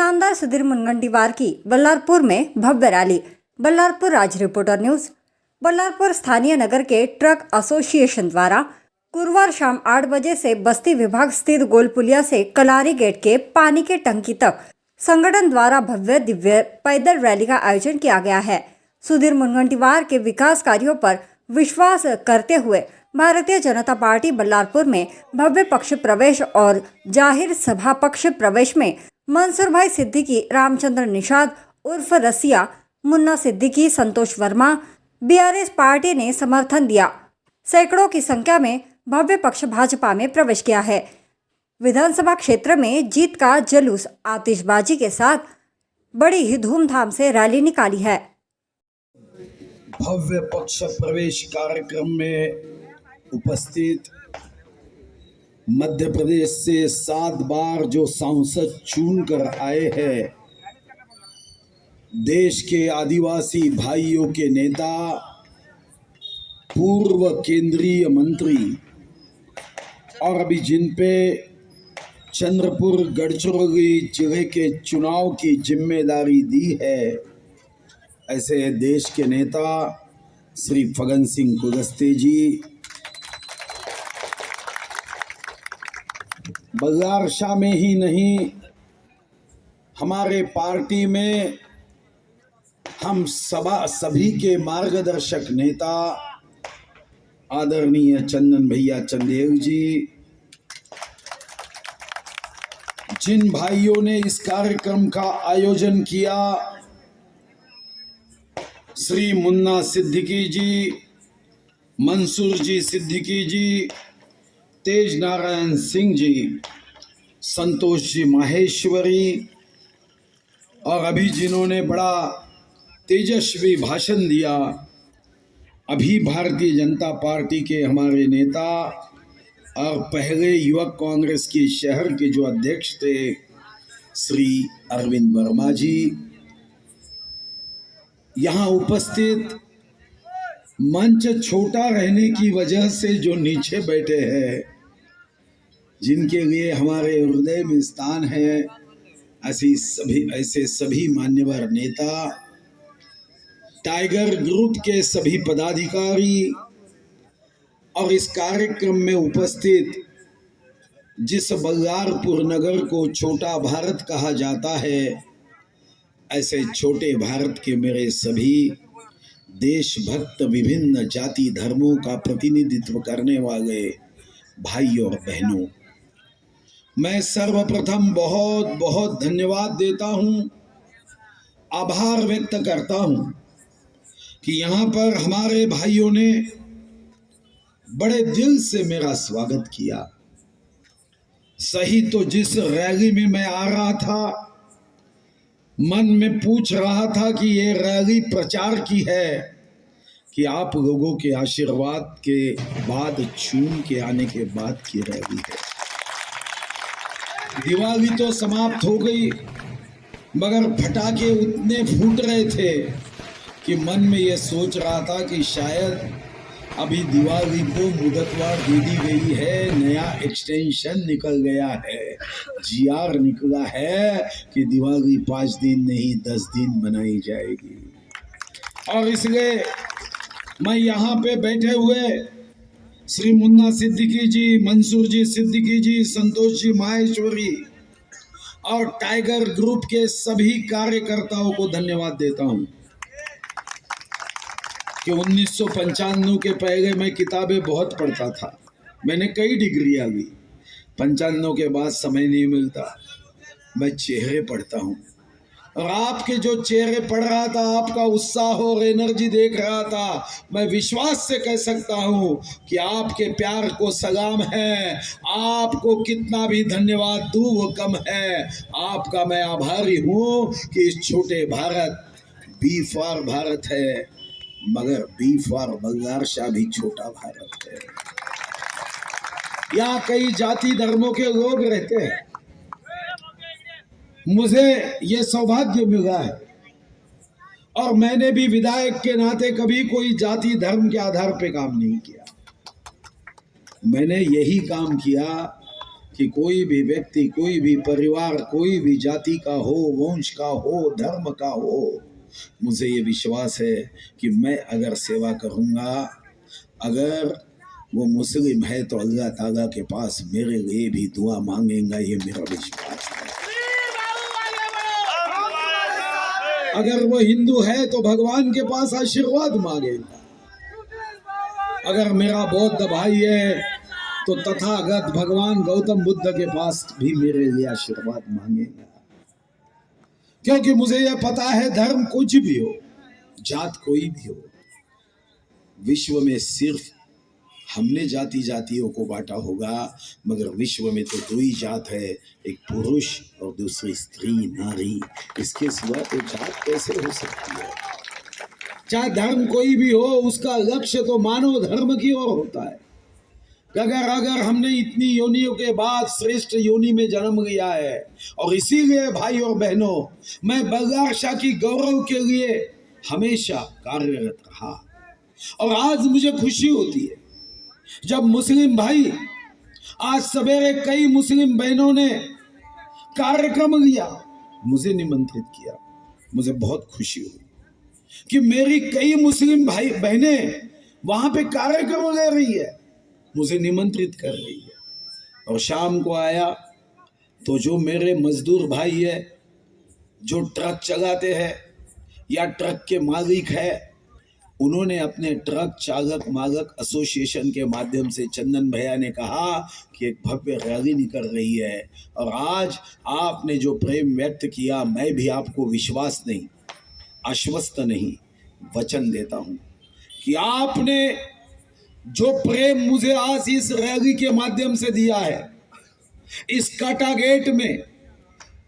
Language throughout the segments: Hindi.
नामदार सुधीर मुनगंटीवार की बल्लारपुर में भव्य रैली। बल्लारपुर राज रिपोर्टर न्यूज। बल्लारपुर स्थानीय नगर के ट्रक एसोसिएशन द्वारा गुरुवार शाम 8 बजे से बस्ती विभाग स्थित गोल पुलिया से कलारी गेट के पानी के टंकी तक संगठन द्वारा भव्य दिव्य पैदल रैली का आयोजन किया गया है। सुधीर मुनगंटीवार के विकास कार्यों पर विश्वास करते हुए भारतीय जनता पार्टी बल्लारपुर में भव्य पक्ष प्रवेश और जाहिर सभा पक्ष प्रवेश में मंसूर भाई सिद्दीकी, रामचंद्र निषाद उर्फ रसिया, मुन्ना सिद्दीकी, संतोष वर्मा, बीआरएस पार्टी ने समर्थन दिया। सैकड़ों की संख्या में भव्य पक्ष भाजपा में प्रवेश किया है। विधानसभा क्षेत्र में जीत का जुलूस आतिशबाजी के साथ बड़ी ही धूमधाम से रैली निकाली है। भव्य पक्ष प्रवेश कार्यक्रम में उपस्थित मध्य प्रदेश से 7 बार जो सांसद चुन कर आए हैं, देश के आदिवासी भाइयों के नेता, पूर्व केंद्रीय मंत्री और अभी जिन पे चंद्रपुर गढ़चिरौली जिले के चुनाव की जिम्मेदारी दी है, ऐसे देश के नेता श्री फग्गन सिंह कुलस्ते जी, बल्लारशाह में ही नहीं हमारे पार्टी में हम सभी के मार्गदर्शक नेता आदरणीय चंदन भैया चंदेल जी, जिन भाइयों ने इस कार्यक्रम का आयोजन किया, श्री मुन्ना सिद्दीकी जी, मंसूर जी सिद्दीकी जी, तेज नारायण सिंह जी, संतोष जी माहेश्वरी और अभी जिन्होंने बड़ा तेजस्वी भाषण दिया, अभी भारतीय जनता पार्टी के हमारे नेता और पहले युवक कांग्रेस के शहर के जो अध्यक्ष थे श्री अरविंद वर्मा जी, यहाँ उपस्थित मंच छोटा रहने की वजह से जो नीचे बैठे हैं, जिनके लिए हमारे हृदय में स्थान है, ऐसे सभी मान्यवर नेता, टाइगर ग्रुप के सभी पदाधिकारी और इस कार्यक्रम में उपस्थित जिस बल्लारपुर नगर को छोटा भारत कहा जाता है, ऐसे छोटे भारत के मेरे सभी देशभक्त, विभिन्न जाति धर्मों का प्रतिनिधित्व करने वाले भाई और बहनों, मैं सर्वप्रथम बहुत बहुत धन्यवाद देता हूं, आभार व्यक्त करता हूं कि यहाँ पर हमारे भाइयों ने बड़े दिल से मेरा स्वागत किया। सही तो जिस रैली में मैं आ रहा था, मन में पूछ रहा था कि ये रैली प्रचार की है कि आप लोगों के आशीर्वाद के बाद, चुन के आने के बाद की रैली है। दिवाली तो समाप्त हो गई, मगर पटाखे उतने फूट रहे थे कि मन में ये सोच रहा था कि शायद अभी दिवाली को मुदतवार दे दी गई है, नया एक्सटेंशन निकल गया है, जीआर निकला है कि दिवाली 5 दिन नहीं 10 दिन मनाई जाएगी। और इसलिए मैं यहाँ पे बैठे हुए श्री मुन्ना सिद्दीकी जी, मंसूर जी सिद्दीकी जी, संतोष जी माहेश्वरी और टाइगर ग्रुप के सभी कार्यकर्ताओं को धन्यवाद देता हूँ कि 1995 के पहले मैं किताबें बहुत पढ़ता था, मैंने कई डिग्रियां ली। 95 के बाद समय नहीं मिलता, मैं चेहरे पढ़ता हूँ और आपके जो चेहरे पढ़ रहा था, आपका उत्साह और एनर्जी देख रहा था, मैं विश्वास से कह सकता हूँ कि आपके प्यार को सलाम है। आपको कितना भी धन्यवाद दूँ वो कम है। आपका मैं आभारी हूँ कि इस छोटे भारत, बी फॉर भारत है, मगर बी फॉर बल्लारशाह भी छोटा भारत है। यहाँ कई जाति धर्मों के लोग रहते हैं। मुझे ये सौभाग्य मिला है और मैंने भी विधायक के नाते कभी कोई जाति धर्म के आधार पे काम नहीं किया। मैंने यही काम किया कि कोई भी व्यक्ति, कोई भी परिवार, कोई भी जाति का हो, वंश का हो, धर्म का हो, मुझे ये विश्वास है कि मैं अगर सेवा करूँगा, अगर वो मुस्लिम है तो अल्लाह ताला के पास मेरे लिए भी दुआ मांगेगा, ये मेरा विश्वास है। अगर वो हिंदू है तो भगवान के पास आशीर्वाद मांगेगा। अगर मेरा बौद्ध भाई है तो तथागत भगवान गौतम बुद्ध के पास भी मेरे लिए आशीर्वाद मांगेगा। क्योंकि मुझे यह पता है, धर्म कुछ भी हो, जात कोई भी हो, विश्व में सिर्फ हमने जाति जातियों को बांटा होगा, मगर विश्व में तो दो ही जात है, एक पुरुष और दूसरी स्त्री नारी। इसके सिवा तो जात कैसे हो सकती है? चाहे धर्म कोई भी हो, उसका लक्ष्य तो मानव धर्म की ओर होता है। अगर हमने इतनी योनियों के बाद श्रेष्ठ योनि में जन्म लिया है, और इसीलिए भाई और बहनों, मैं बल्लार शाह की गौरव के लिए हमेशा कार्यरत रहा। और आज मुझे खुशी होती है जब मुस्लिम भाई, आज सवेरे कई मुस्लिम बहनों ने कार्यक्रम लिया, मुझे निमंत्रित किया। मुझे बहुत खुशी हुई कि मेरी कई मुस्लिम भाई बहनें वहां पे कार्यक्रम ले रही है, मुझे निमंत्रित कर रही है। और शाम को आया तो जो मेरे मजदूर भाई है, जो ट्रक चलाते हैं या ट्रक के मालिक है, उन्होंने अपने ट्रक चालक मालक एसोसिएशन के माध्यम से, चंदन भैया ने कहा कि एक भव्य रैली निकल रही है। और आज आपने जो प्रेम व्यक्त किया, मैं भी आपको विश्वास नहीं, आश्वस्त नहीं, वचन देता हूं कि आपने जो प्रेम मुझे आज इस रैली के माध्यम से दिया है, इस काटा गेट में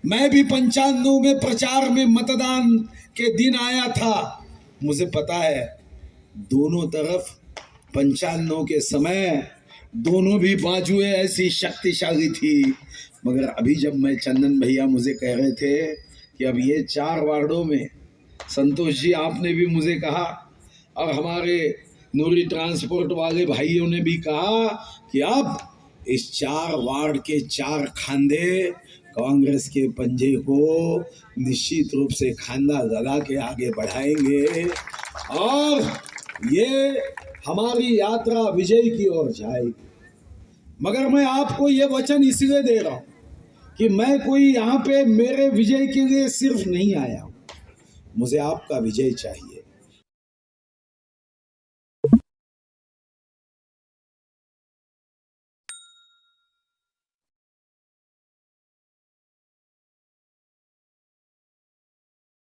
मैं भी 95 में प्रचार में मतदान के दिन आया था। मुझे पता है दोनों तरफ 95 के समय दोनों भी बाजुएं ऐसी शक्तिशाली थी। मगर अभी जब मैं, चंदन भैया मुझे कह रहे थे कि अब ये 4 वार्डों में, संतोष जी आपने भी मुझे कहा, और हमारे नूरी ट्रांसपोर्ट वाले भाइयों ने भी कहा कि अब इस 4 वार्ड के 4 खांधे कांग्रेस के पंजे को निश्चित रूप से खांदा लगा के आगे बढ़ाएंगे, और ये हमारी यात्रा विजय की ओर जाएगी। मगर मैं आपको ये वचन इसलिए दे रहा हूं कि मैं कोई यहाँ पे मेरे विजय के लिए सिर्फ नहीं आया हूं, मुझे आपका विजय चाहिए।